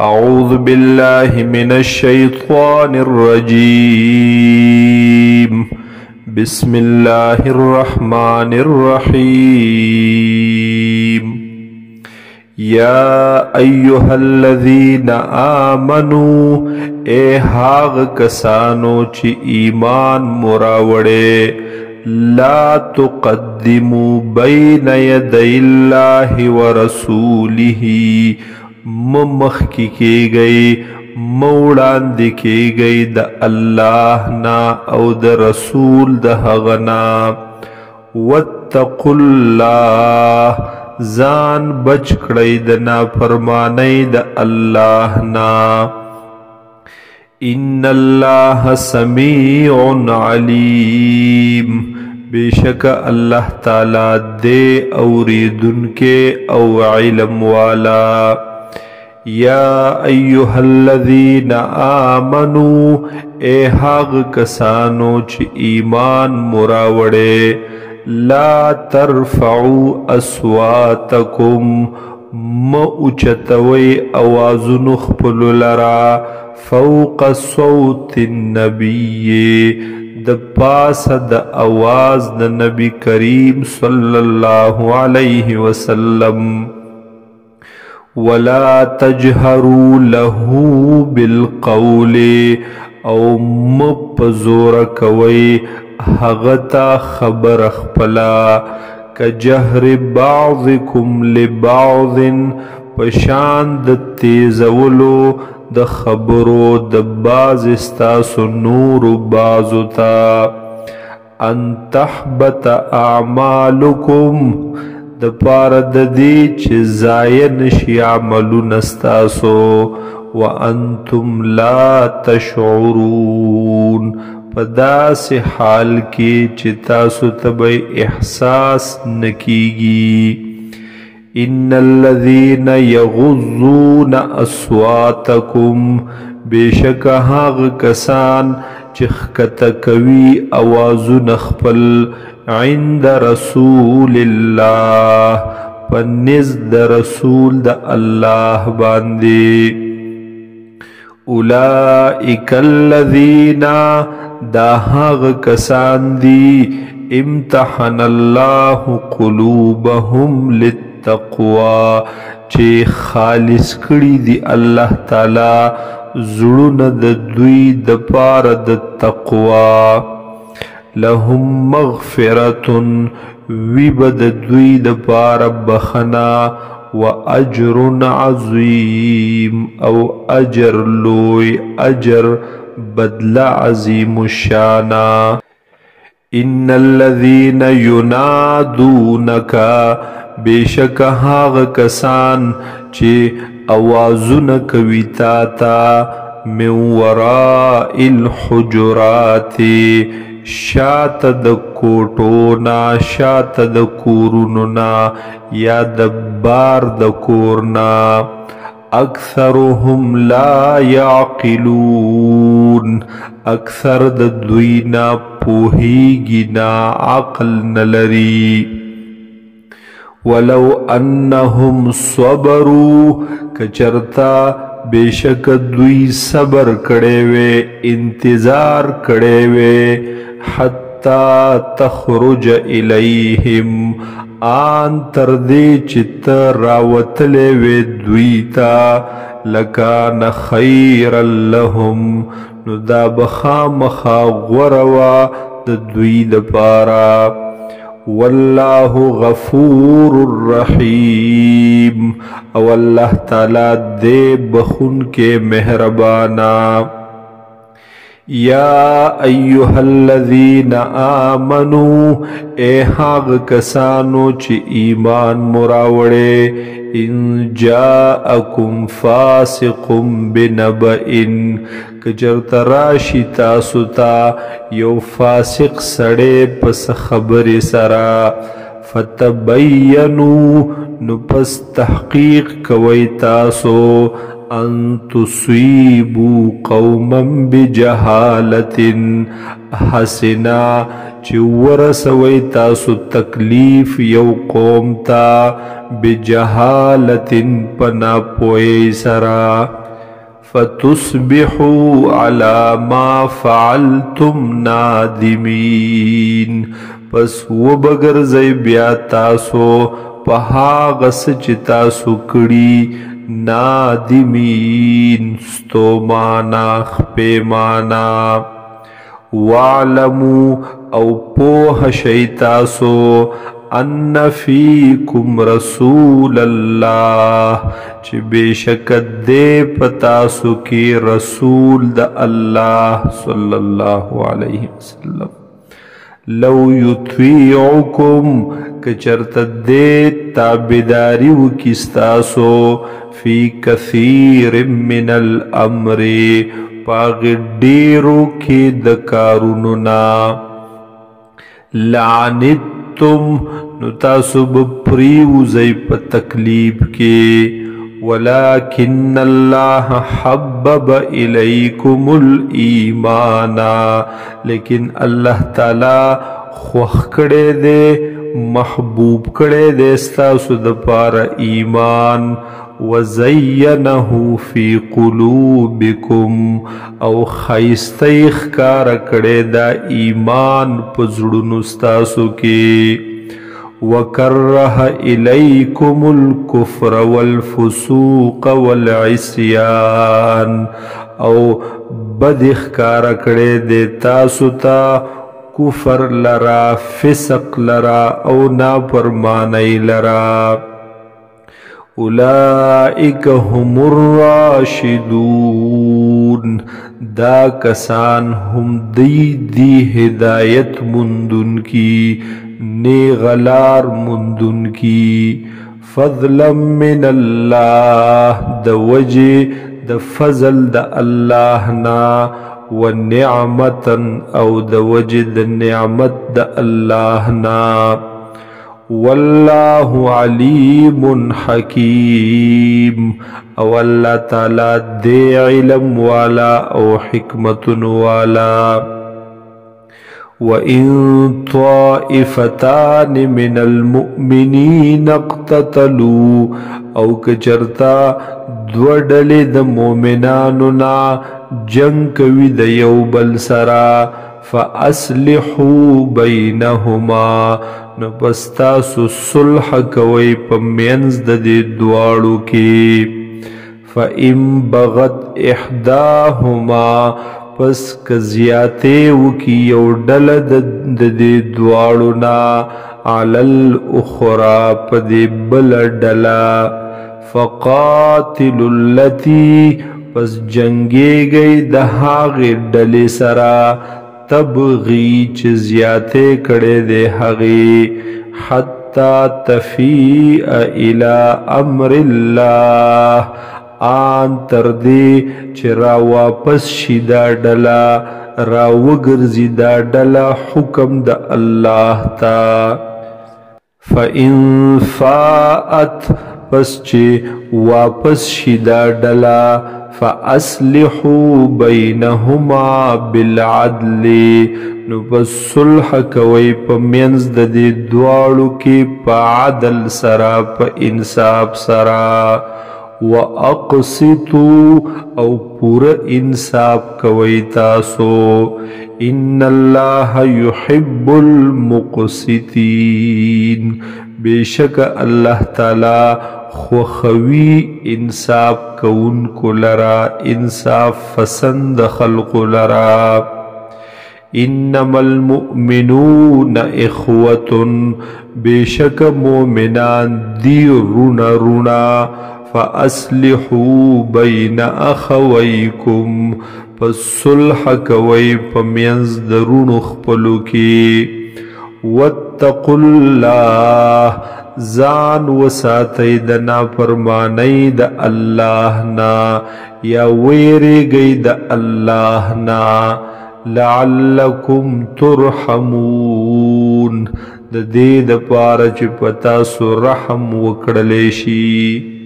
أعوذ بالله من الشيطان الرجيم. بسم الله الرحمن الرحيم. يا أيها الذين آمنوا اے هاغ کسانو چی ایمان مراوڑے لا تقدموا بين يدي الله ورسوله مخکی کی گئی موڑاندی کی گئی دا اللہ نا او دا رسول دا حغنا واتقوا اللہ زان بچ کڑی دا نافرمانی دا اللہ نا ان اللہ سمیع علیم بے شک اللہ تعالی دے اوریدن کے او علم والا یا ایها الذین آمنوا اے حق کسانو چی ایمان مراوڑے لا ترفعوا اصواتکم مؤچتوی اوازن خپل لرا فوق صوت النبی د پاس د آواز د نبی کریم صلی اللہ علیہ وسلم ولا تجهروا له بالقول او مپزور کوي هغتا خبر خپلا کجهر بعضکم لبعض پشان د تیزولو د خبرو د باز استاسو نور بازتا ان تحبط اعمالکم د پار د دی چې ضایع نشي عملونه ستاسو وانتم لا تشعرون په داسې حال کې چې تاسو ته به احساس نکیږي ان الذين يغضون اصواتكم بشک هغه کسان چې ښکته کوي اوازونه خپل عند رسول الله پنځ د رسول د الله باندې اولئک الذین دا هغه کسان دي امتحن الله قلوبهم للتقوى چې خالص کړي دي الله تعالی زړونه د دوی د پاره د تقوا لهم مغفرة ویبد دوی د پاره بخنا و اجر عظیم او اجر لوی اجر بدل عظیم الشانا ان الذين ينادونك بیشک هاغ کسان چی اوازون کوي تا تا من وراء الحجرات شات د کوټونا شات د کوروننا یا د بار د کورنا اکثرهم لا يعقلون اکثر د دوینا پوهیږي نا عقل نلري ولو انهم صبروا کچرتا بیشک دوی صبر کړي وي انتظار کړي وي حتا تخرج الیہم آن تردی چت راوتلے وی دویتا لکان خیر لهم نو دا بخامخا غوروا د دوی د پارا والله غفور الرحیم او اللہ تعالی دے بخون کے مہربانا یا ایها الذین آمنوا اے حق کسانو چی ایمان مراوڑے ان جاءکم فاسق بنبئن کجرت راشی تاسو تا یو فاسق سڑے پس خبر سرا فتبینو نو پس تحقیق کوي تاسو ان تصیبوا قوما بجهالت حسنا چی ورسوی تاسو تکلیف یو قوم تا بجهالت پنا پوئی سرا فتصبحوا على ما فعلتم نادمین پس وبگرزی بیا تاسو پہا غس چی تاسو کڑی نادمین ستومانا خپیمانا وَاعْلَمُوا او پوہ شیطاسو ان فیکم رسول اللہ چی بے شکت دے پتاسو کی رسول دا اللہ صلی اللہ علیہ وسلم لو یطویعکم کچرت دے تابداریو کستاسو فی کثیر من الامر پاغ ڈیرو کی دکاروننا لعنتم نتاسب پریوزی پا تکلیب کے ولكن اللہ حبب الیکم الایمان لیکن اللہ تعالی خوخ کڑے دے محبوب کڑے دے استاسو دپار ایمان وزینه فی قلوبکم او خیست اخکار کڑے دا ایمان پزڑنو استاسو کی وکرہ الیکم الکفر والفسوق والعصیان او بد اخکار کڑے دے تاسو تا کفر لرا فسق لرا او نافرمانی لرا اولئک هم الراشدون دا کسان ہم دی ہدایت مندن کی نیغلار مندن کی فضلا من اللہ دا وجہ دا فضل دا اللہ نا ونعمتا او دا وجہ دا نعمت دا اللہ نا واللہ علیم حکیم او اللہ تعالی دے علم والا او حکمت والا وَإِن طَائِفَتَانِ مِنَ الْمُؤْمِنِينَ اقْتَتَلُوا او کچرتا دوڑلی د مومنانونا جنگ کوي د یو بل سرا فَأَصْلِحُوا بَيْنَهُمَا نو پستاسو صلح کوي پمینز د دې دواړو کې فَإِن بَغَتْ إِحْدَاهُمَا پس کزیاتے وکی یو ڈل دے دوارنا علی الاخرى پدے بل ڈلا فقاتل اللتی پس جنگے گئی دہاغ ڈلے سرا تبغی چزیاتے کڑے دے حغی حتی تفیع الى امر اللہ آن تردی چه را واپس شیدا ڈلا را وگرزی دا ڈلا حکم دا اللہ تا فَإِن فَاءَتْ پس چه واپس شیدا ڈلا فَأَصْلِحُوا بَيْنَهُمَا بِالْعَدْلِ نو پس صلح کوئی پا منز دا دی دوارو کی پا عدل سرا پا انصاب سرا وَأَقْسِطُوا او پورا انصاب کوئی تاسو ان اللہ یحب المقسطین بے شک اللہ تعالی خوخوی انصاب کون کو لرا انصاف پسند خلق لرا انما المؤمنون اخوة بے شک مومنان دی رونا فَأَصْلِحُوا بَيْنَ أَخَوَيْكُمْ پس صلح کوئی پمینز درون اخپلو کی وَاتَّقُوا اللَّهِ زان وساتی دنا فرمانی دا اللہ نا یا ویرے گئی دا اللہ نا لعلکم ترحمون دا دید پارچ پتا سو رحم وکڑلیشی